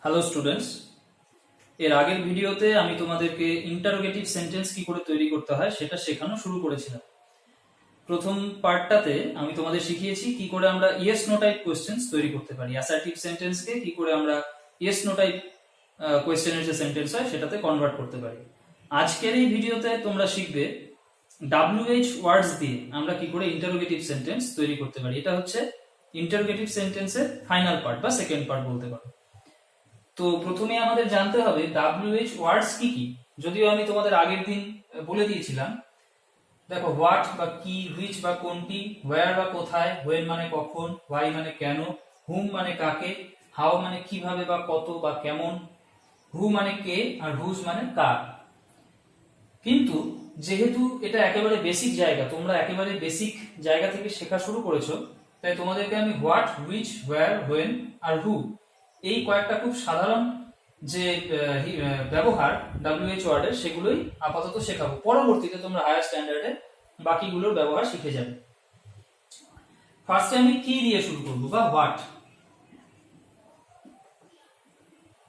Hello students, এর আগের ভিডিওতে আমি তোমাদেরকে ইন্টারোগেটিভ সেন্টেন্স কি করে তৈরি করতে হয় সেটা শেখানো শুরু করেছিলাম। প্রথম পার্টটাতে আমি তোমাদের শিখিয়েছি কি করে আমরা ইয়েস নো টাইপ কোশ্চেন্স তৈরি করতে পারি, অ্যাসার্টিভ সেন্টেন্সকে কি করে আমরা ইয়েস নো টাইপ কোশ্চেনের যে সেন্টেন্স হয় সেটাতে কনভার্ট করতে পারি। আজকের এই ভিডিওতে তোমরা শিখবে WH ওয়ার্ডস দিয়ে আমরা কি করে ইন্টারোগেটিভ সেন্টেন্স তৈরি করতে পারি। এটা হচ্ছে ইন্টারোগেটিভ সেন্টেন্সের ফাইনাল পার্ট বা সেকেন্ড পার্ট বলতে পারো। তো প্রথমে আমাদের জানতে হবে WH ওয়ার্ডস কি কি। যদিও আমি তোমাদের আগের দিন বলে দিয়েছিলাম। দেখো, হোয়াট বা কি, হুইচ বা কোনটি, ওয়্যার বা কোথায়, হোয়েন মানে কখন, হোয়াই মানে কেন, হুম মানে কাকে, হাউ মানে কিভাবে বা কত বা কেমন, হু মানে কে, আর হুজ মানে কার। কিন্তু যেহেতু এটা একেবারে বেসিক জায়গা, তোমরা একেবারে বেসিক জায়গা থেকে শেখা শুরু করেছো, তাই তোমাদেরকে আমি what, which, wire, when are হু এই কয়েকটা খুব সাধারণ যে ব্যবহার WH ওয়ার্ডের সেগুলোই আপাতত শেখাবো। পরবর্তীতে তোমরা হায়ার স্ট্যান্ডার্ডে বাকিগুলোর ব্যবহার শিখে যাবে। ফার্স্টে আমি কি দিয়ে শুরু করব বা হোয়াট।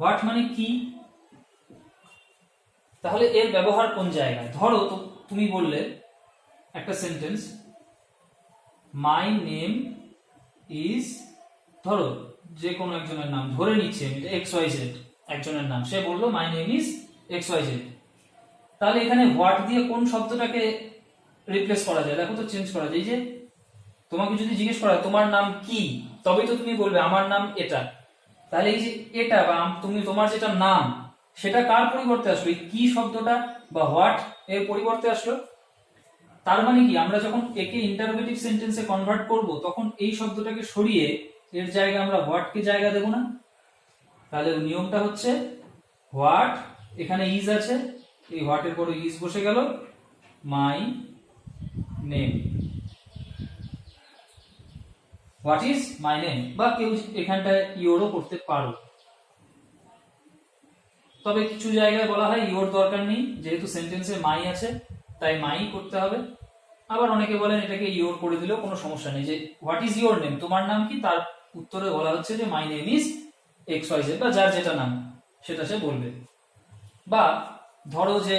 হোয়াট মানে কি, তাহলে এর ব্যবহার কোন জায়গায়? ধরো তো তুমি বললে একটা সেন্টেন্স, মাই নেম ইজ, ধরো যে কোনো একজনের নাম ধরে নিচ্ছি আমি, XYZ একজনের নাম, সে বললো মাই নেম ইজ XYZ। তাহলে এখানে হোয়াট দিয়ে কোন শব্দটাকে রিপ্লেস করা যায়? দেখো তো, চেঞ্জ করা যায়। যে তোমাকে যদি জিজ্ঞেস করা তোমার নাম কি, তবেই তো তুমি বলবে আমার নাম এটা। তাহলে এই যে এটা বা তুমি তোমার যেটা নাম, সেটা কার পরিবর্তে আসলো? এই কি শব্দটা বা হোয়াট এর পরিবর্তে আসলো। তার মানে কি, আমরা যখন একে ইন্টারোগেটিভ সেন্টেন্সে কনভার্ট করব তখন এই শব্দটাকে সরিয়ে এর জায়গায় আমরা হোয়াট কে জায়গা দেব না। তাহলে নিয়মটা হচ্ছে হোয়াট, এখানে ইজ আছে, এই হোয়াটের পরে ইজ বসে গেল, my name. What is my name, বা কেউ এখানটায় ইওরও করতে পারো, তবে কিছু জায়গায় বলা হয় ইওর দরকার নেই, যেহেতু সেন্টেন্সে মাই আছে তাই মাই করতে হবে। আবার অনেকে বলেন এটাকে ইওর করে দিলেও কোনো সমস্যা নেই, যে হোয়াট ইজ ইওর নেম, তোমার নাম কি, তার উত্তরে বলা হচ্ছে যে মাই নেম ইজ XYZ, বা যার যেটা নাম সেটা সে বলবে। বা ধরো যে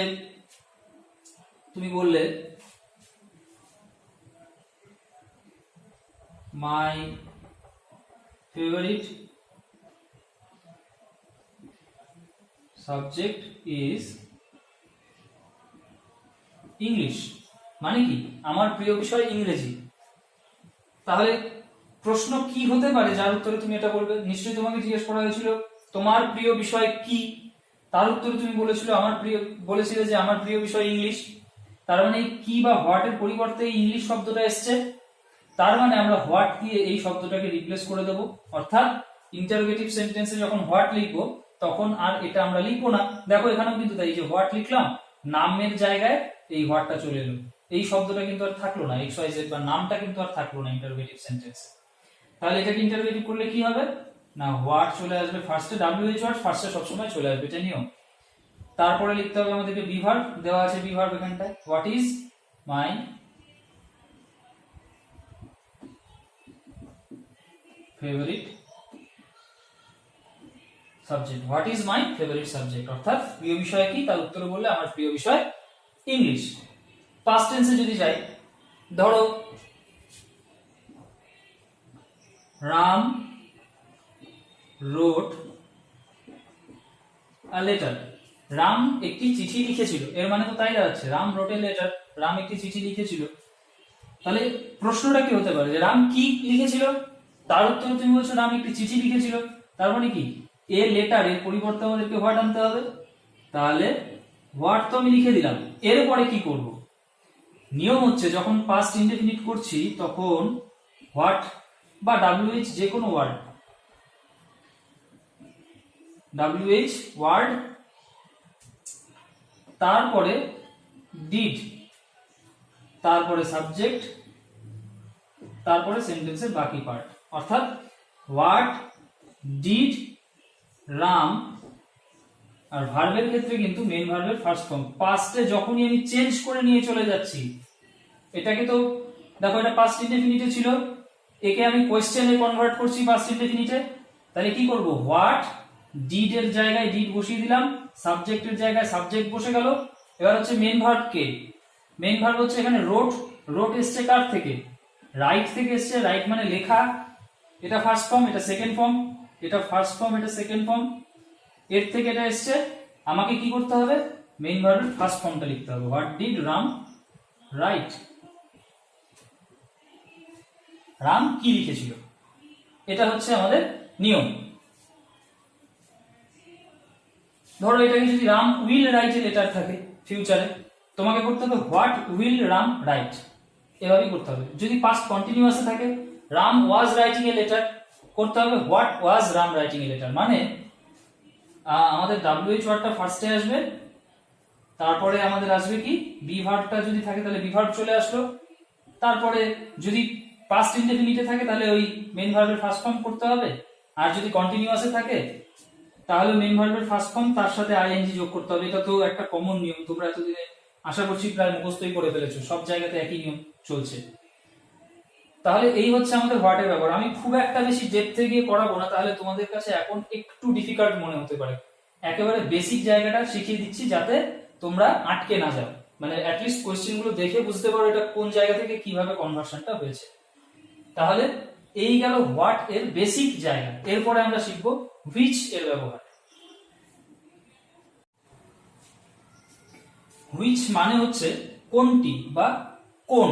তুমি বললে my favourite subject is English, মানে কি আমার প্রিয় বিষয় ইংরেজি। তাহলে প্রশ্ন কি হতে পারে যার উত্তরে তুমি এটা বলবে? নিশ্চয়ই তোমাকে জিজ্ঞেস করা হয়েছিল তোমার প্রিয় বিষয় কি, তার উত্তরে তুমি বলেছিলে যে আমার প্রিয় বিষয় ইংলিশ। তার মানে কি বা হোয়াট এর পরিবর্তে ইংলিশ শব্দটা এসছে, তার মানে আমরা হোয়াট দিয়ে এই শব্দটাকে রিপ্লেস করে দেব। অর্থাৎ ইন্টারোগেটিভ সেন্টেন্সে যখন হোয়াট লিখবো তখন আর এটা আমরা লিখবো না। দেখো এখানেও কিন্তু তাই, যে হোয়াট লিখলাম, নামের জায়গায় এই হোয়াটটা চলে এলো, এই শব্দটা কিন্তু আর থাকলো না, XYZ বা নামটা কিন্তু আর থাকলো না ইন্টারোগেটিভ সেন্টেন্সে। তাহলে এটাকে ইন্টারোগেটিভ করলে কি হবে না, হোয়াট চলে আসবে ফার্স্টে, WH ওয়ার্ড ফার্স্টে সবসময় চলে আসবে, এটা নিয়ম। তারপরে লিখতে হবে আমাদেরকে বিভার্ব, দেওয়া আছে বিভার্ব এখানটায়, what is my favourite subject. What is my favourite subject, অর্থাৎ প্রিয় বিষয় কি, তার উত্তরে বললে আমার প্রিয় বিষয় ইংলিশ। পাস্ট টেন্সে যদি যাই, ধরো রাম রোট আ লেটার, রাম একটি চিঠি লিখেছিল, এর মানে তো তাই দাঁড়াচ্ছে রাম রোট এ লেটার, রাম একটি চিঠি লিখেছিল। তাহলে প্রশ্নটা কি হতে পারে, যে রাম কি লিখেছিল, তার উত্তরে তুমি বলছো রাম একটি চিঠি লিখেছিল। তার মানে কি, এ লেটার এর পরিবর্তে আমাদেরকে হোয়াট আনতে হবে। তাহলে হোয়াট তো আমি লিখে দিলাম, এরপরে কি করব? নিয়ম হচ্ছে যখন পাস্ট ইনডেফিনিট করছি তখন হোয়াট বা WH যে কোনো ওয়ার্ড, WH ওয়ার্ড, তারপরে ডিড, তারপরে সাবজেক্ট, তারপরে সেন্টেন্সের বাকি পার্ট। অর্থাৎ হোয়াট, ডিড, রাম, আর ভার্বের ক্ষেত্রে কিন্তু মেইন ভার্বের ফার্স্ট ফর্ম। পাস্টে যখনই আমি চেঞ্জ করে নিয়ে চলে যাচ্ছি, এটাকে তো দেখো এটা পাস্ট ইনডেফিনিটে ছিল, একে আমি কোশ্চেনে কনভার্ট করছি পাস্ট ইনডেফিনিটে, তাহলে কি করব, হোয়াট ডিড এর জায়গায় ডিড বসিয়ে দিলাম, সাবজেক্টের জায়গায় সাবজেক্ট বসে গেল। এবার হচ্ছে মেন ভার্ব কে, মেন ভার্ব হচ্ছে এখানে রোট, রোট এসছে কার থেকে, রাইট থেকে এসছে, রাইট মানে লেখা, এটা ফার্স্ট ফর্ম, এটা সেকেন্ড ফর্ম, এটা ফার্স্ট ফর্ম, এটা সেকেন্ড ফর্ম, এর থেকে এটা এসছে। আমাকে কি করতে হবে, মেইন ভার্বের ফার্স্ট ফর্মটা লিখতে হবে, what did Ram right, Ram কি লিখেছিল, এটা হচ্ছে আমাদের নিয়ম। ধরো এটাকে যদি Ram will write a letter থাকে ফিউচারে, তোমাকে করতে হবে হোয়াট উইল রাম রাইট, এভাবেই করতে হবে। যদি পাস্ট কন্টিনিউয়াসে থাকে, Ram was writing a letter, করতে হবে what was Ram writing a letter. মানে আমাদের WH ওয়ার্ডটা ফার্স্টে আসবে, তারপরে আমাদের আসবে কি বি ভার্বটা, যদি থাকে তাহলে বি ভার্ব চলে আসলো, তারপরে যদি পাস্ট ইনডেফিনিটে থাকে তাহলে ওই মেইন ভার্বের ফার্স্ট ফর্ম করতে হবে, আর যদি কন্টিনিউয়াসে থাকে তাহলে মেইন ভার্বের ফার্স্ট ফর্ম তার সাথে আইএনজি যোগ করতে হবে। এটা তো একটা কমন নিয়ম, তোমরা এতদিনে আশা করছি প্রায় মুখস্থই করে ফেলেছো, সব জায়গাতে একই নিয়ম চলছে। তাহলে এই হচ্ছে আমাদের হোয়াট এর ব্যবহার। আমি খুব একটা বেশি ডেপথে গিয়ে করাবো না, তাহলে তোমাদের কাছে এখন একটু ডিফিকাল্ট মনে হতে পারে। একেবারে বেসিক জায়গাটা শিখিয়ে দিচ্ছি যাতে তোমরা আটকে না যাও, মানে অ্যাটলিস্ট কোশ্চেন গুলো দেখে বুঝতে পারো এটা কোন জায়গা থেকে কিভাবে কনভার্সনটা হয়েছে। তাহলে এই গেল হোয়াট এর বেসিক জায়গা। এরপরে আমরা শিখবো হুইচ এর ব্যবহার। হুইচ মানে হচ্ছে কোনটি বা কোন।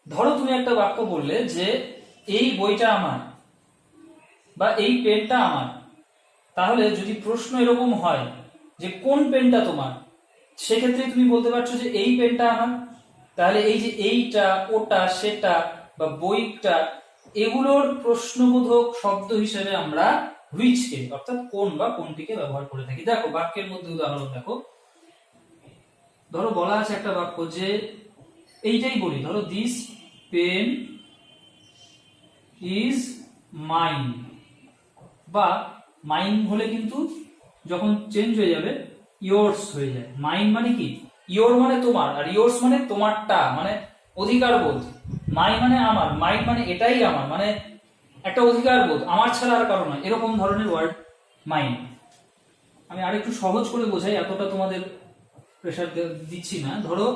ধরো তুমি একটা বাক্য বললে যে এই বইটা আমার বা এই পেনটা আমার, তাহলে যদি প্রশ্ন এরকম হয় যে কোন পেনটা তোমার, সেক্ষেত্রে তুমি বলতে পারছো যে এই পেনটা আমার। তাহলে এই যে এইটা, ওটা, সেটা বা বইটা, এগুলোর প্রশ্নবোধক শব্দ হিসেবে আমরা হুইচকে অর্থাৎ কোন বা কোনটিকে ব্যবহার করে থাকি। দেখো বাক্যের মধ্যে উদাহরণ দেখো, ধরো বলা আছে একটা বাক্য যে এইটাই বলি, ধরো দিস পেন ইজ মাইন, বা মাইন হলে কিন্তু যখন চেঞ্জ হয়ে যাবে ইয়োর্স হয়ে যায়। মাইন মানে কি, ইয়োর মানে তোমার, আর ইয়োর্স মানে তোমারটা, মানে অধিকার বোধ। মাই মানে আমার, মাইন মানে এটাই আমার, মানে একটা অধিকার বোধ, আমার ছাড়া আর কারো নয়, এরকম ধরনের ওয়ার্ড মাইন। আমি আরেকটু সহজ করে বোঝাই, এতটা তোমাদের প্রেসার দিচ্ছি না। ধরো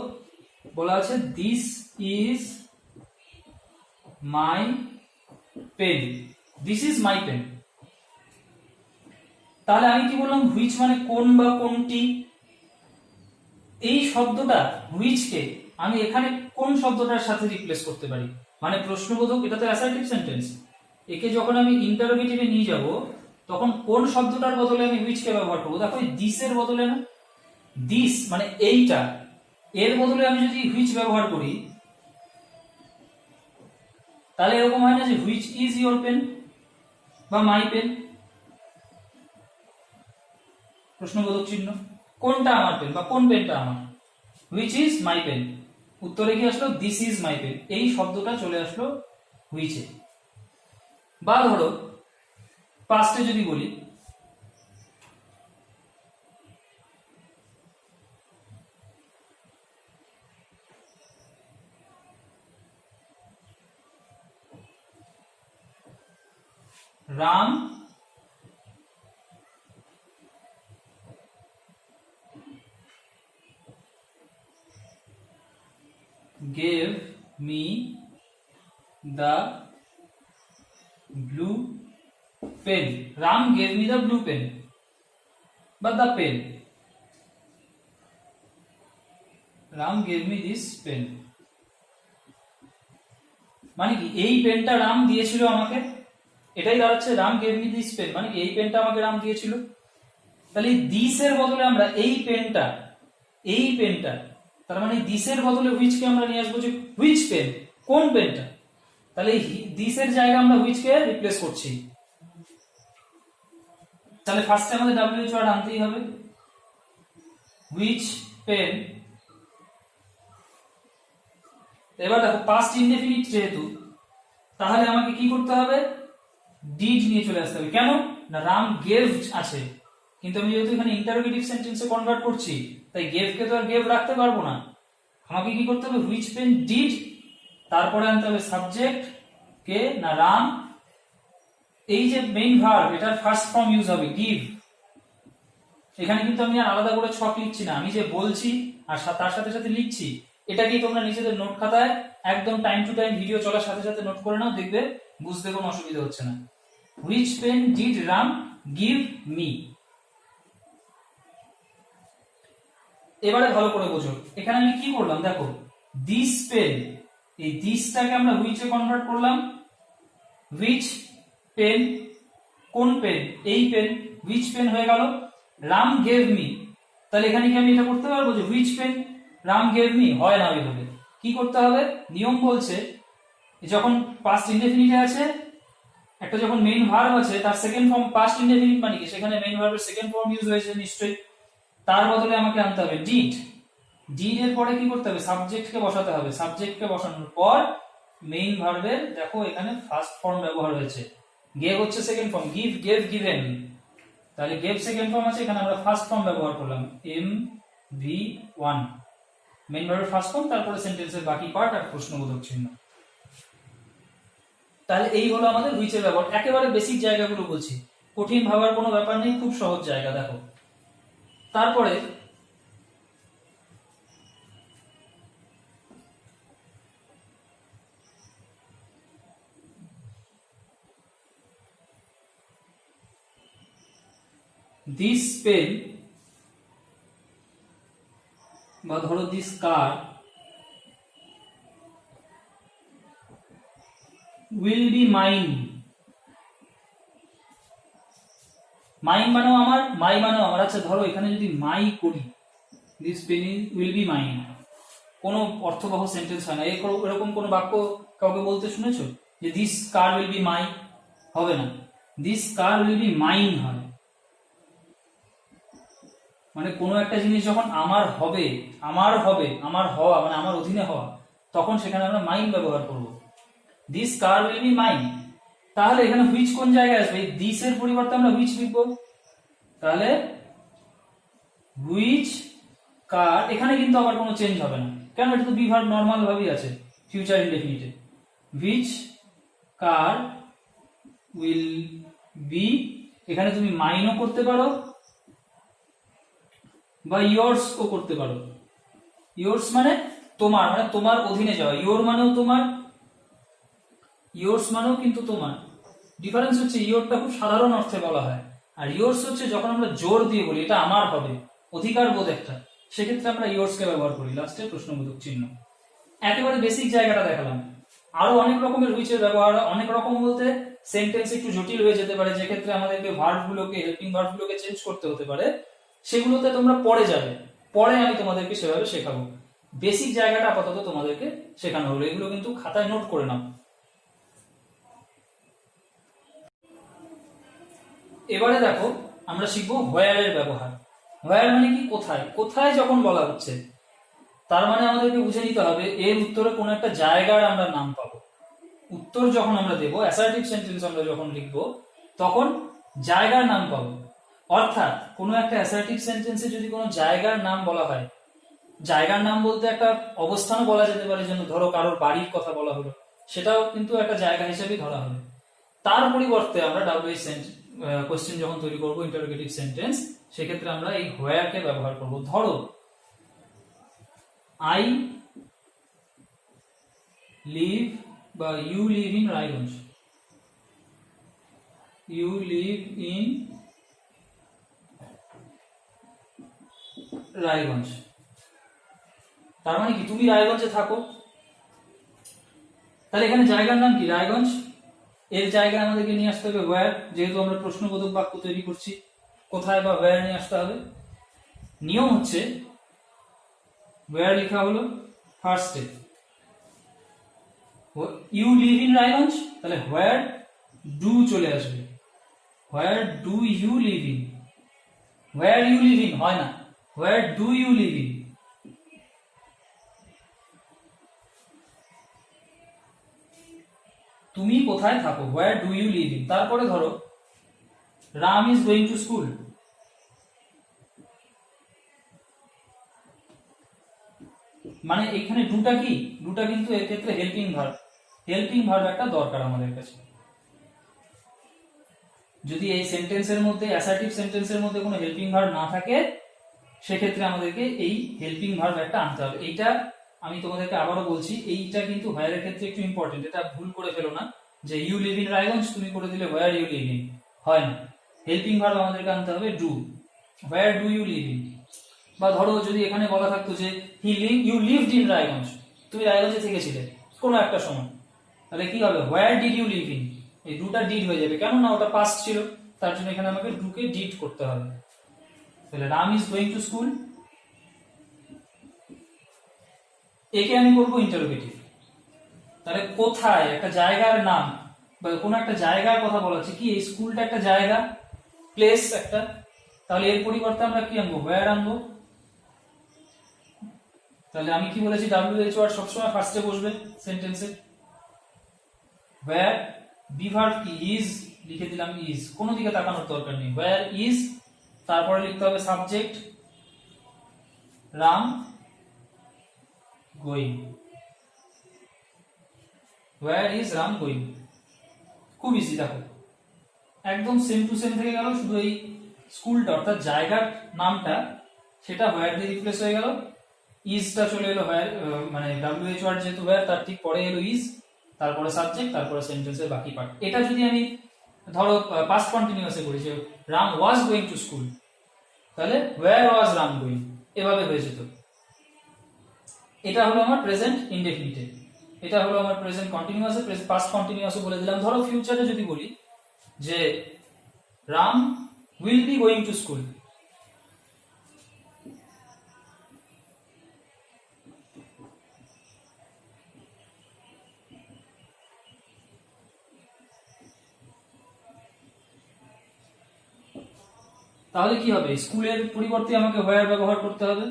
বলা আছে this is my pen, this is my pen. তাহলে আমি কি বললাম, হুইচ মানে কোন বা কোনটি। এই শব্দটা হুইচকে আমি এখানে কোন শব্দটার সাথে রিপ্লেস করতে পারি, মানে প্রশ্নবোধক, এটা তো অ্যাসার্টিভ সেন্টেন্স। একে যখন আমি ইন্টারোগেটিভে নিয়ে যাব তখন কোন শব্দটার বদলে আমি হুইচকে ব্যবহার করবো। দেখো দিস এর বদলে না, দিস মানে এইটা, এর বদলে আমি যদি হুইচ ব্যবহার করি তাহলে এরকম হয় না যে হুইচ ইজ ইয়োর পেন বা মাই পেন, প্রশ্নবোধক চিহ্ন, কোনটা আমার পেন বা কোন পেনটা আমার, হুইচ ইজ মাই পেন, উত্তরে কি আসলো দিস ইজ মাই পেন, এই শব্দটা চলে আসলো হুইচে। বা ধরো পাস্টে যদি বলি, Ram gave me the blue pen, Ram gave me the blue pen but the pen, Ram gave me this pen, মানে কি এই পেনটা রাম দিয়েছিল আমাকে, এটাই দাঁড়াচ্ছে Ram gave me this pen, মানে কি এই পেনটা আমাকে রাম দিয়েছিল। তাহলে দিস এর বদলে আমরা এই পেনটা, এই পেনটা, তার মানে দিসের বদলে হুইচকে আমরা নিয়ে আসবো যে হুইচ পেন, কোন পেনটা। তাহলে দিসের জায়গায় আমরা হুইচকে রিপ্লেস করছি। তাহলে ফার্স্টে আমাদের WH ওয়ার্ড আনতেই হবে, হুইচ পেন। এবার দেখো পাস্ট ইনডেফিনিট যেহেতু, তাহলে আমাকে কি করতে হবে, ডিড নিয়ে চলে আসতে হবে। কেন না রাম গেভ আছে, কিন্তু আমি যেহেতু এখানে ইন্টারোগেটিভ সেন্টেন্সে কনভার্ট করছি তাই গেভ কে তো আর গেভ রাখতে পারবো না। আমাকে কি করতে হবে, হুইচ পেন ডিড, তারপরে আনতে হবে সাবজেক্ট কে না রাম, এই যে মেইন ভার্ব, এটার ফার্স্ট ফর্ম ইউজ হবে গিভ। এখানে কিন্তু আমি আর আলাদা করে ছক লিখছি না, আমি যে বলছি আর তার সাথে সাথে লিখছি, এটাকেই তোমরা নিজেদের নোট খাতায় একদম টাইম টু টাইম ভিডিও চলার সাথে সাথে নোট করে নাও, দেখবে বুঝতে কোনো অসুবিধা হচ্ছে না। Which pen did Ram give me. এবারে ভালো করে বোঝো, এখানে আমি কি করলাম দেখো, দিস পেন, এই দিসটাকে আমরা হুইচে কনভার্ট করলাম। হুইচ পেন, কোন পেন, এই পেন, হুইচ পেন হয়ে গেল। রাম গেভ মি, তাহলে এখানে কি আমি এটা করতে পারবো যে which pen Ram gave me, হয় না এইভাবে। কি করতে হবে, নিয়ম বলছে যখন পাস্ট ইনডেফিনিটে আছে, একটা যখন মেইন ভার্ব আছে তার সেকেন্ড ফর্ম পাস্ট ইনডেফিনিট মানে কি, সেখানে মেইন ভার্বের সেকেন্ড ফর্ম ইউজ হয়েছে নিশ্চয়ই, তার বদলে আমাকে আনতে হবে ডিড। ডিড এর পরে কি করতে হবে, সাবজেক্টকে বসাতে হবে। সাবজেক্টকে বসানোর পর মেইন ভার্বের দেখো এখানে ফার্স্ট ফর্ম ব্যবহার হয়েছে, গেভ হচ্ছে second form, give gave given, তাহলে গেভ সেকেন্ড ফর্ম আছে, এখানে আমরা ফার্স্ট ফর্ম ব্যবহার করলাম MV1, মেইন ভার্বের ফার্স্ট ফর্ম, তারপরে সেন্টেন্সের বাকি পার্ট আর প্রশ্নবোধক চিহ্ন। তাহলে এই হলো আমাদের হুইচের ব্যবহার। একেবারে বেসিক জায়গাগুলো বলছি, কঠিন ভাবার কোনো ব্যাপার নেই, খুব সহজ জায়গা দেখো। তারপরে দিস পেন বা ধরো this car will be mine. Mine মানেও আমার, মাই মানেও আমার। আচ্ছা ধরো এখানে যদি মাই করি, this pen will be mine, কোনো অর্থবহ সেন্টেন্স হয় না। এরকম কোনো বাক্য কাউকে বলতে শুনেছো যে দিস কার উইল বি মাই, হবে না, this car will be mine হয়। মানে কোনো একটা জিনিস যখন আমার হবে, আমার হবে, আমার হওয়া মানে আমার অধীনে হওয়া, তখন সেখানে আমরা মাইন ব্যবহার করব। This car will be mine. তাহলে এখানে হুইচ কোন জায়গায় আসবে, দিস এর পরিবর্তে আমরা হুইচ লিখবো। তাহলে হুইচ কার, এখানে কিন্তু আবার কোনো চেঞ্জ হবে না, কেন, এটা তো বি ভার্ব নরমাল ভাবেই আছে ফিউচার ইনডেফিনিটে। হুইচ কার উইল বি, এখানে তুমি মাইনও করতে পারো বা ইয়ার্স ও করতে পারো। ইয়ার্স মানে তোমার, মানে তোমার অধীনে যাওয়া। ইয়োর মানেও তোমার, ইয়ার্স মানেও কিন্তু তোমার। ডিফারেন্স হচ্ছে ইয়োরটা খুব সাধারণ অর্থে বলা হয়, আর ইয়ার্স হচ্ছে যখন আমরা জোর দিয়ে বলি এটা আমার হবে, অধিকার বোধ একটা, সেক্ষেত্রে আমরা ইয়ার্স কে ব্যবহার করি লাস্টে প্রশ্নবোধক চিহ্ন। একেবারে বেসিক জায়গাটা দেখালাম। আরো অনেক রকমের হুইচের ব্যবহার, অনেক রকম বলতে সেন্টেন্স একটু জটিল হয়ে যেতে পারে, যে ক্ষেত্রে আমাদেরকে ভার্বগুলোকে, হেল্পিং ভার্বগুলোকে চেঞ্জ করতে হতে পারে, সেগুলোতে তোমরা পরে যাবে, পরে আমি তোমাদেরকে সেভাবে শেখাবো। বেসিক জায়গাটা আপাতত তোমাদেরকে শেখানো হলো, এগুলো কিন্তু খাতায় নোট করে নাও। এবারে দেখো আমরা শিখবো হোয়ার এর ব্যবহার। হোয়ার মানে কি, কোথায়, কোথায় যখন বলা হচ্ছে, তার মানে আমাদেরকে বুঝে নিতে হবে এর উত্তরে কোনো একটা জায়গার আমরা নাম পাবো। উত্তর যখন আমরা দেবো, অ্যাসার্টিভ সেন্টেন্স আমরা যখন লিখবো, তখন জায়গার নাম পাবো। অর্থাৎ কোনো একটা অ্যাসার্টিভ সেন্টেন্সে যদি কোনো জায়গার নাম বলা হয়, জায়গার নাম বলতে একটা অবস্থানও বলা যেতে পারে, যেন ধরো কারোর বাড়ির কথা বলা হলো, সেটাও কিন্তু একটা জায়গা হিসেবেই ধরা হবে। তার পরিবর্তে আমরা ডাব্লিউএইচ কোশ্চেন যখন তৈরি করবো, ইন্টারোগেটিভ সেন্টেন্স, সেক্ষেত্রে আমরা এই হোয়ার কে ব্যবহার করব। ধরো আই লিভ বা you live in Raiganj, you live in Raiganj, তার মানে কি তুমি রায়গঞ্জে থাকো। তাহলে এখানে জায়গার নাম কি, রায়গঞ্জ, এর জায়গায় আমাদেরকে নিয়ে আসতে হবে ওয়্যার, যেহেতু আমরা প্রশ্নবোধক বাক্য তৈরি করছি, কোথায় বা ওয়্যার নিয়ে আসতে হবে। নিয়ম হচ্ছে ওয়্যার লেখা হলো ফার্স্টে, ইউ লিভ ইন রায়গঞ্জ, তাহলে হোয়ার ডু চলে আসবে, where do you live in, where you live in হয় না, where do you live in. তুমি কোথায় থাকো, where do you live in. তারপরে ধরো Ram is going to school, মানে এখানে ডুটা কি, ডুটা কিন্তু এর ক্ষেত্রে হেল্পিং ভার্ব, হেল্পিং ভার্ব একটা দরকার আমাদের কাছে। যদি এই সেন্টেন্সের মধ্যে অ্যাসার্টিভ সেন্টেন্সের মধ্যে কোনো হেল্পিং ভার্ব না থাকে সেক্ষেত্রে আমাদেরকে এই হেল্পিং ভার্ব একটা আনতে হবে। এইটা আমি তোমাদেরকে আবারও বলছি, এইটা কিন্তু হোয়ারের ক্ষেত্রে একটু ইম্পর্টেন্ট, এটা ভুল করে ফেলো না যে ইউ লিভ ইন রায়গঞ্জ তুমি করে দিলে হোয়ার ইউ লিভ ইন, হয় না। হেল্পিং ভার্ব আমাদেরকে আনতে হবে do, where do you live in. বা ধরো যদি এখানে বলা থাকতো যে ইউ লিভড ইন রায়গঞ্জ, তুমি রায়গঞ্জে থেকেছিলে কোনো একটা সময়, তাহলে কি হবে, where did you live in, এই ডুটা ডিড হয়ে যাবে, কেন না ওটা পাস্ট ছিল, তার জন্য এখানে আমাকে ডুকে ডিড করতে হবে। তাহলে Ram is going to school, একে আমি করবো ইন্টারোগেটিভ। তাহলে কোথায়, একটা জায়গার নাম বা কোনো একটা জায়গার কথা বলা হচ্ছে, কি এই স্কুলটা একটা জায়গা, প্লেস একটা, তাহলে এর পরিবর্তে আমরা কি আনবো, হোয়ার আনবো। তাহলে আমি কি বলেছি, ডাব্লিউএইচ ওয়ার্ড সবসময় ফার্স্টে বসবে সেন্টেন্সে। হোয়ার বি ভার্ব কি ইজ, লিখে দিলাম ইজ, কোনো দিকে তাকানোর দরকার নেই, হোয়ার ইজ, তারপরে লিখতে হবে subject Ram going, where is Ram going. খুব ইজি, দেখো একদম সেম টু সেম থেকে গেল, শুধু এই স্কুলটা অর্থাৎ জায়গার নামটা সেটা হোয়ার দিয়ে রিপ্লেস হয়ে গেল, ইজটা চলে এলো হোয়ার, মানে ডাব্লিউএইচ ওয়ার্ড যেহেতু হোয়ার তার ঠিক পরে এলো ইজ, তারপরে সাবজেক্ট, তারপরে সেন্টেন্সের বাকি পার্ট। এটা যদি আমি ধরো পাস্ট কন্টিনিউয়াসে করি যে Ram was going to school, তাহলে হোয়ার ওয়াজ রাম গোয়িং, এভাবে হয়ে যেত। এটা হলো আমার প্রেজেন্ট ইনডেফিনিটে, এটা হলো আমার প্রেজেন্ট কন্টিনিউয়াসে, পাস্ট কন্টিনিউয়াসে বলে দিলাম। ধরো ফিউচারে যদি বলি যে Ram will be going to school, তাহলে কি হবে, স্কুলের পরিবর্তে আমাকে হোয়ার ব্যবহার করতে হবে,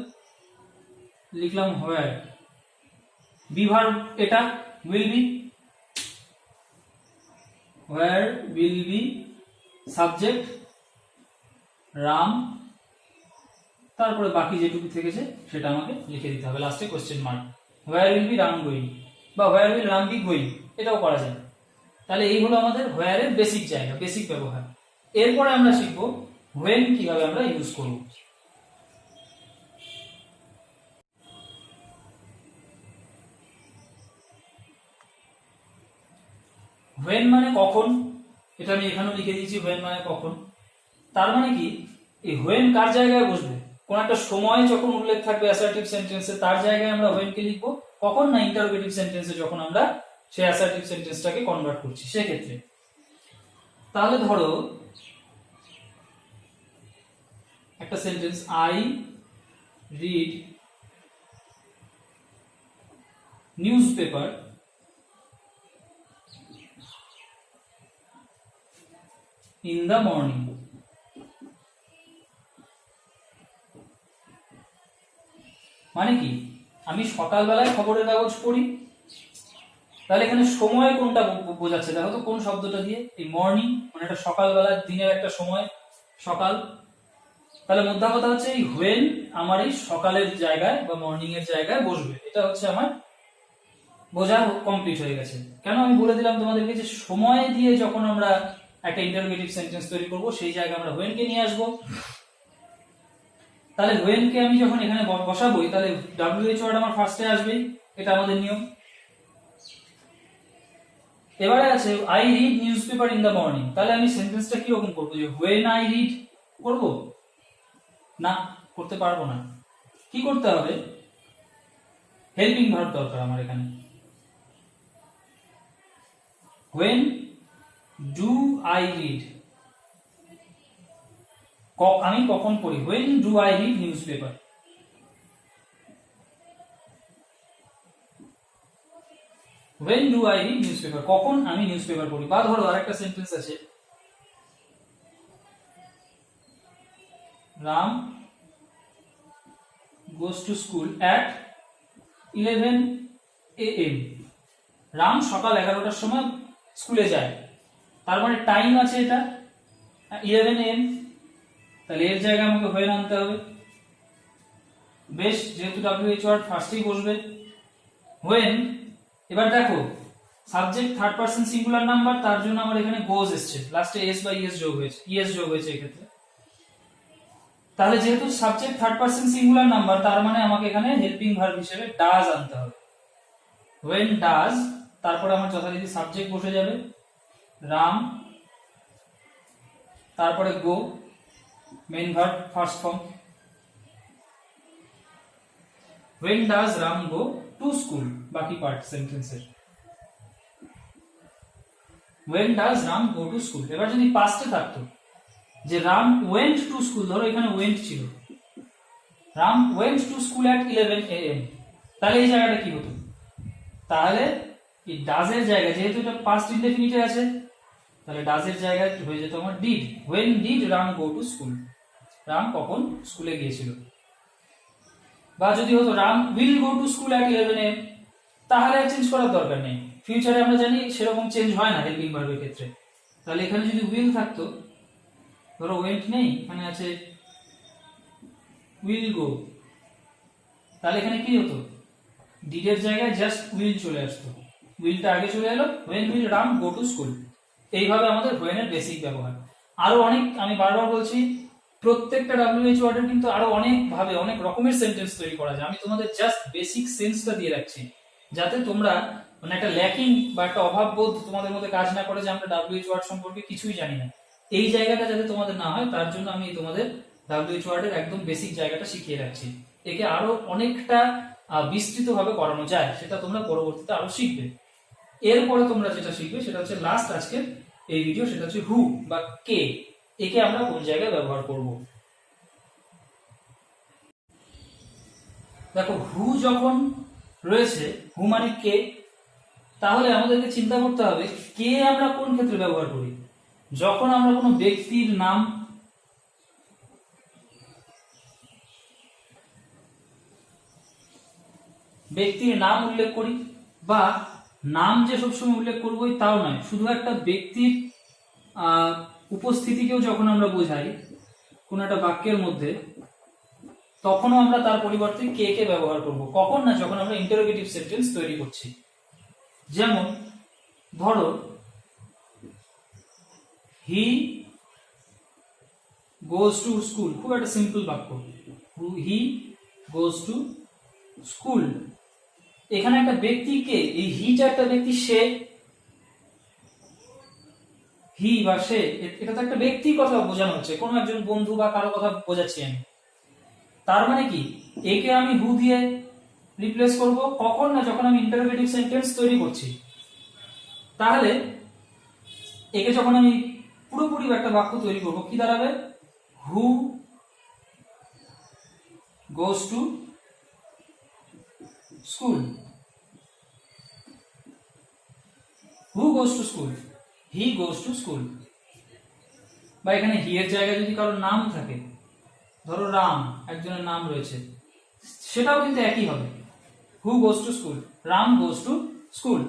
লিখলাম হোয়ার, বি ভার্ব এটা will be, where will B subject Ram, তারপরে বাকি যেটুকু থেকেছে সেটা আমাকে লিখে দিতে হবে লাস্টে question mark, where will be Ram going বা where will Ram be going, এটাও করা যায়। তাহলে এই হলো আমাদের হোয়ারের বেসিক জায়গা, বেসিক ব্যবহার। এরপরে আমরা শিখবো হোয়েন কিভাবে আমরা ইউজ করব। হোয়েন মানে কখন, এটা আমি এখানেও লিখে দিয়েছি, হোয়েন মানে কখন। তার মানে কি, এই হোয়েন কার জায়গায় বসবে, কোন একটা সময় যখন উল্লেখ থাকবে অ্যাসার্টিভ সেন্টেন্সে তার জায়গায় আমরা হোয়েনকে লিখবো, কখন না ইন্টারোগেটিভ সেন্টেন্সে যখন আমরা সেই অ্যাসার্টিভ সেন্টেন্সটাকে কনভার্ট করছি সেক্ষেত্রে। তাহলে ধরো একটা sentence, I read news paper in the morning, মানে কি, আমি সকালবেলায় খবরের কাগজ পড়ি। তাহলে এখানে সময় কোনটা বোঝাচ্ছে, দেখো তো কোন শব্দটা দিয়ে, এই মর্নিং, মানে একটা সকালবেলা, দিনের একটা সময় সকাল। তাহলে মোদ্দা কথা হচ্ছে এই হোয়েন আমার এই সকালের জায়গায় বা মর্নিং এর জায়গায় বসবে, এটা হচ্ছে আমার বোঝা কমপ্লিট হয়ে গেছে। কেন আমি বলে দিলাম তোমাদেরকে যে সময় দিয়ে যখন আমরা একটা ইন্টারোগেটিভ সেন্টেন্স তৈরি করব সেই জায়গায় আমরা হোয়েনকে নিয়ে আসবো। তাহলে হোয়েনকে আমি যখন এখানে বসাবোই তাহলে ডাব্লিউএইচ ওয়ার্ড আমার ফার্স্টে আসবেই, এটা আমাদের নিয়ম। এবারে আছে I read news paper in the morning, তাহলে আমি সেন্টেন্সটা কিরকম করবো, যে হোয়েন আই রিড করবো না, করতে পারবো না। কি করতে হবে, হেল্পিং ভার্ব দরকার আমার এখানে। হোয়েন ডু আই রিড, আমি কখন পড়ি, when do I read news paper. When do I read news paper, কখন আমি নিউজ পেপার পড়ি। বা ধরো আরেকটা সেন্টেন্স আছে, Ram goes to school at 11 AM, Ram সকাল 11টার সময় স্কুলে যায়, তার মানে টাইম আছে এটা 11 AM, তাহলে এর জায়গায় আমাকে হোয়েন আনতে হবে। বেশ, যেহেতু ডাব্লিউএইচ ওয়ার্ড ফার্স্টেই বসবে হোয়েন। এবার দেখো subject third person singular number, তার জন্য আমার এখানে গোজ এসছে, লাস্টে এস বা ইএস যোগ হয়েছে, ইএস যোগ হয়েছে এক্ষেত্রে। তাহলে যেহেতু subject third person singular number, তার মানে আমাকে এখানে হেল্পিং ভার্ব হিসেবে ডাজ আনতে হবে। when ডাজ, তারপরে আমার যথারীতি সাবজেক্ট বসে যাবে রাম, তারপরে go, main verb first form. when does ram go to school, বাকি পার্ট সেন্টেন্সের when does ram go to school। এবার যদি পাস্টে থাকতো যে রাম went to school, ধরো এখানে went ছিল, Ram went to school at 11 am, তাহলে এই জায়গাটা কি হতো? তাহলে এই ডাজ এর জায়গায়, যেহেতু এটা পাস্ট ইনডেফিনিটে আছে, তাহলে ডাজ এর জায়গায় হয়ে যেত আমার did. when did ram go to school, Ram কখন স্কুলে গিয়েছিল। বা যদি হতো Ram will go to school at 11 am, তাহলে চেঞ্জ করার দরকার নেই, ফিউচারে আমরা জানি সেরকম চেঞ্জ হয় না হেল্পিং ভার্বের ক্ষেত্রে। তাহলে এখানে যদি will থাকতো, ধরো went নেই, এখানে আছে will go, তাহলে এখানে কি হতো? did এর জায়গায় জাস্ট will চলে আসতো, willটা আগে চলে এলো, when will ram go to school। এইভাবে আমাদের when এর বেসিক ব্যবহার। আরো অনেক, আমি বারবার বলছি, প্রত্যেকটা WH ওয়ার্ডের কিন্তু আরো অনেক ভাবে অনেক রকমের সেন্টেন্স তৈরি করা যায়। আমি তোমাদের জাস্ট বেসিক সেন্সটা দিয়ে রাখছি, যাতে তোমরা মানে একটা ল্যাকিং বা একটা অভাব বোধ তোমাদের মধ্যে কাজ না করে যে আমরা WH ওয়ার্ড সম্পর্কে কিছুই জানি না। এই জায়গাটা যাতে তোমাদের না হয়, তার জন্য আমি তোমাদের WH ওয়ার্ডের একদম বেসিক জায়গাটা শিখিয়ে রাখছি। একে আরো অনেকটা বিস্তৃতভাবে করানো যায়, সেটা তোমরা পরবর্তীতে আরো শিখবে। এরপরে তোমরা যেটা শিখবে সেটা হচ্ছে লাস্ট আজকের এই ভিডিও, সেটা হচ্ছে হু বা কে, একে আমরা কোন জায়গায় ব্যবহার করব। দেখো হু যখন রয়েছে, হু মানে কে, তাহলে আমাদেরকে চিন্তা করতে হবে কে আমরা কোন ক্ষেত্রে ব্যবহার করি। যখন আমরা কোনো ব্যক্তির নাম, উল্লেখ করি, বা নাম যে সবসময় উল্লেখ করবোই তাও নয়, শুধু একটা ব্যক্তির উপস্থিতিকেও যখন আমরা বোঝাই কোন একটা বাক্যের মধ্যে, তখনও আমরা তার পরিবর্তে কে কে ব্যবহার করব। কখন না, যখন আমরা ইন্টারোগেটিভ সেন্টেন্স তৈরি করছি। যেমন ধরো হি গোজ টু স্কুল, খুব একটা সিম্পল বাক্য, হি গোজ টু স্কুল। এখানে একটা ব্যক্তি কে, এই হিটা একটা ব্যক্তি, সে, হি বা সে, এটা তো একটা ব্যক্তির কথা বোঝানো হচ্ছে, কোনো একজন বন্ধু বা কারো কথা বোঝাচ্ছি আমি। তার মানে কি, একে আমি হু দিয়ে রিপ্লেস করব কখন না, যখন আমি ইন্টারোগেটিভ সেন্টেন্স তৈরি করছি। তাহলে একে যখন আমি পুরোপুরি একটা বাক্য তৈরি করব, কি দাঁড়াবে? Who goes to school, who goes to school, he goes to school. বা এখানে হি এর জায়গায় যদি কারোর নাম থাকে, ধরো রাম একজনের নাম রয়েছে, সেটাও কিন্তু একই হবে, who goes to school, Ram goes to school.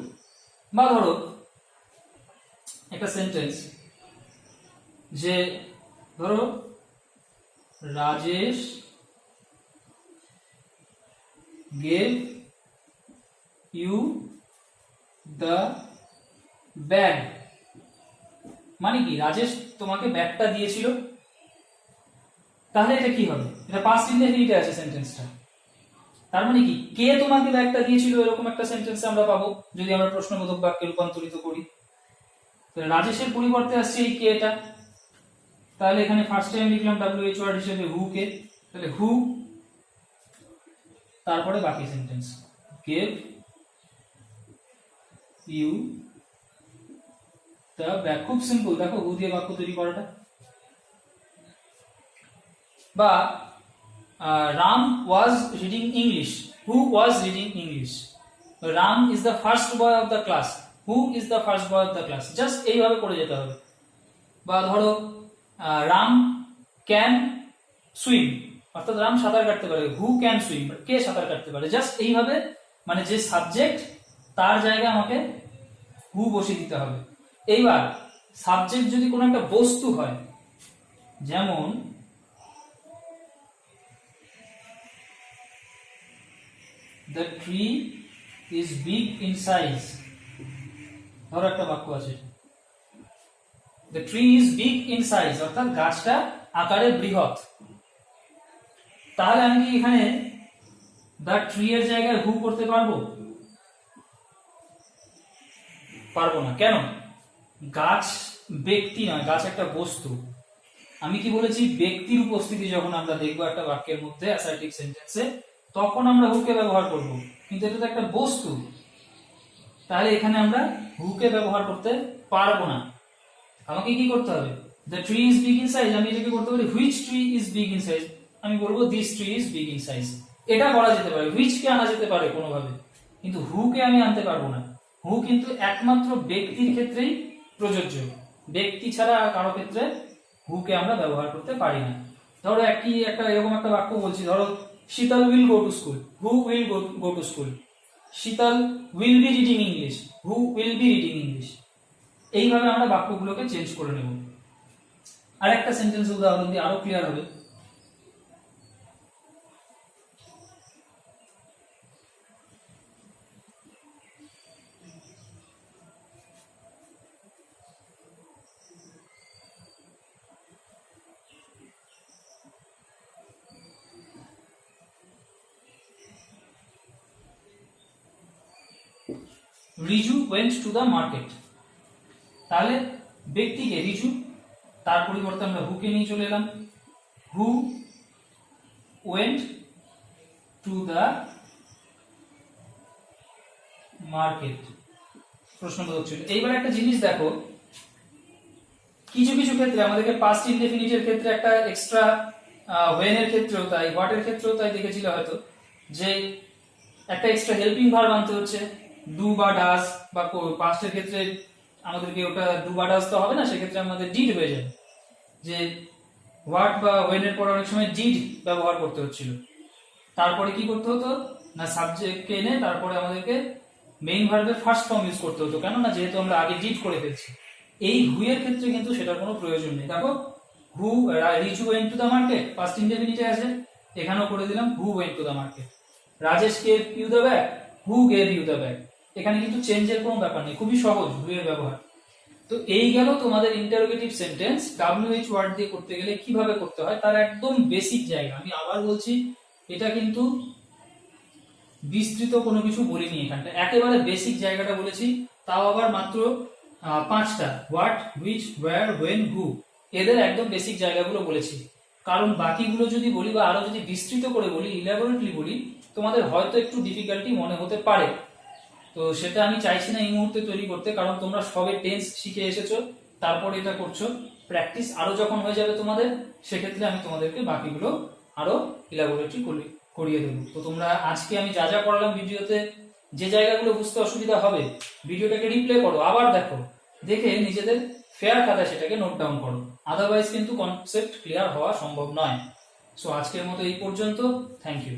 বা ধরো একটা সেন্টেন্স, যে ধরো Rajesh gave you the bag, মানে কি রাজেশ তোমাকে ব্যাগটা দিয়েছিল। তাহলে এটা কি হবে? এটা পাস্ট ইনডেফিনিটে আছে সেন্টেন্সটা। তার মানে কি, কে তোমাকে ব্যাগটা দিয়েছিল, এরকম একটা সেন্টেন্স আমরা পাবো যদি আমরা প্রশ্নবোধক বাক্যে রূপান্তরিত করি। রাজেশের পরিবর্তে আসছে এই কে টা, তাহলে এখানে ফার্স্ট টাইম লিখলাম WH ওয়ার্ড হিসেবে হু কে, তাহলে হু, তারপরে বাকি sentence, gave you the bag. খুব সিম্পল, দেখো হু দিয়ে বাক্য তৈরি করাটা। বা Ram was reading English, who was reading English, Ram is the first boy of the class, who is the first boy of the class. Just এইভাবে করে যেতে হবে। বা ধরো রাম ক্যান সুইম, অর্থাৎ রাম সাঁতার কাটতে পারে, হু ক্যান সুইম, কে সাঁতার কাটতে পারে। জাস্ট এইভাবে, মানে যে সাবজেক্ট তার জায়গায় আমাকে হু বসিয়ে দিতে হবে। এইবার সাবজেক্ট যদি কোনো একটা বস্তু হয়, যেমন the tree is big in size, ধরো একটা বাক্য আছে, the tree is big in size, অর্থাৎ গাছটা আকারে বৃহৎ। তাহলে আমি কি এখানে দ্য ট্রি এর জায়গায় হু করতে পারবো? পারবো না। কেন? গাছ ব্যক্তি নয়, গাছ একটা বস্তু। আমি কি বলেছি, ব্যক্তির উপস্থিতি যখন আমরা দেখবো একটা বাক্যের মধ্যে অ্যাসার্টিভ সেন্টেন্সে, তখন আমরা হুকে ব্যবহার করব, কিন্তু এটা তো একটা বস্তু। তাহলে এখানে আমরা হুকে ব্যবহার করতে পারবো না। আমাকে কি করতে হবে? The tree is big in size, আমি এটাকে করতে পারি which tree is big in size, আমি বলবো this tree is big in size. এটা করা যেতে পারে, হুইচ কে আনা যেতে পারে কোনোভাবে, কিন্তু হু কে আমি আনতে পারবো না। হু কিন্তু একমাত্র ব্যক্তির ক্ষেত্রেই প্রযোজ্য, ব্যক্তি ছাড়া আর কারো ক্ষেত্রে হু কে আমরা ব্যবহার করতে পারি না। ধরো একটা এরকম একটা বাক্য বলছি, ধরো Sheetal will go to school, who will go to school. Sheetal will be reading English, who will be reading English. এইভাবে আমরা বাক্যগুলোকে চেঞ্জ করে নেব। আর একটা সেন্টেন্স উদাহরণ দিয়ে আরো ক্লিয়ার হবে। Riju went to the market, তাহলে ব্যক্তিকে রিজু, তার পরিবর্তে আমরা হুকে নিয়ে চলে এলাম। হু ওয়েন্ট টু দ্য মার্কেট, প্রশ্নবোধক ছিল। এইবার একটা জিনিস দেখো, কিছু কিছু ক্ষেত্রে আমাদেরকে পাস্ট ইনডেফিনিটের ক্ষেত্রে একটা এক্সট্রা, ওয়েন এর ক্ষেত্রেও তাই, হোয়াট এর ক্ষেত্রেও তাই দেখেছিল হয়তো, যে একটা এক্সট্রা হেল্পিং ভার্ব আনতে হচ্ছে, ডু বা ডাজ, বা পাস্টের ক্ষেত্রে আমাদেরকে ওটা ডু বা ডাজ তো হবে না, সেক্ষেত্রে আমাদের ডিড হয়ে যাবে। যে হোয়াট বা ওয়েন এর পর অনেক সময় ডিড ব্যবহার করতে হচ্ছিল। তারপরে কি করতে হতো না, সাবজেক্টকে এনে তারপরে আমাদেরকে মেইন ভার্বের ফার্স্ট ফর্ম ইউজ করতে হতো, কেন না যেহেতু আমরা আগে ডিড করে ফেলছি। এই হু এর ক্ষেত্রে কিন্তু সেটার কোনো প্রয়োজন নেই। দেখো who, Riju went to the market past ইনডেফিনিটে আছে, এখানেও করে দিলাম who went to the market. Rajesh gave you the bag, who gave you the bag. এখানে কিন্তু চেঞ্জের কোনো ব্যাপার নেই, খুবই সহজ হু এর ব্যবহার। তো এই গেল তোমাদের ইন্টারোগেটিভ সেন্টেন্স WH ওয়ার্ড দিয়ে করতে গেলে কিভাবে করতে হয় তার একদম বেসিক জায়গা। আমি আবার বলছি, এটা কিন্তু বিস্তৃত কোনো কিছু বলিনি, এখানটা একেবারে বেসিক জায়গাটা বলেছি, তাও আবার মাত্র 5টা, হোয়াট, হুইচ, ওয়্যার, হোয়েন, হু, এদের একদম বেসিক জায়গাগুলো বলেছি। কারণ বাকিগুলো যদি বলি বা আরো যদি বিস্তৃত করে বলি, ইলাবোরেটলি বলি, তোমাদের হয়তো একটু ডিফিকাল্টি মনে হতে পারে। তো সেটা আমি চাইছি না এই মুহূর্তে তৈরি করতে, কারণ তোমরা সবে টেন্স শিখে এসেছো, তারপর এটা করছো। প্র্যাকটিস আরো যখন হয়ে যাবে তোমাদের, সেক্ষেত্রে আমি তোমাদেরকে বাকিগুলো আরো ইলাবোরেটলি করিয়ে দেবো। তো তোমরা আজকে আমি যা যা করালাম ভিডিওতে, যে জায়গাগুলো বুঝতে অসুবিধা হবে, ভিডিওটাকে রিপ্লে করো, আবার দেখো, দেখে নিজেদের ফেয়ার খাতায় সেটাকে নোট ডাউন করো। আদারওয়াইজ কিন্তু কনসেপ্ট ক্লিয়ার হওয়া সম্ভব নয়। সো আজকের মতো এই পর্যন্ত। Thank you.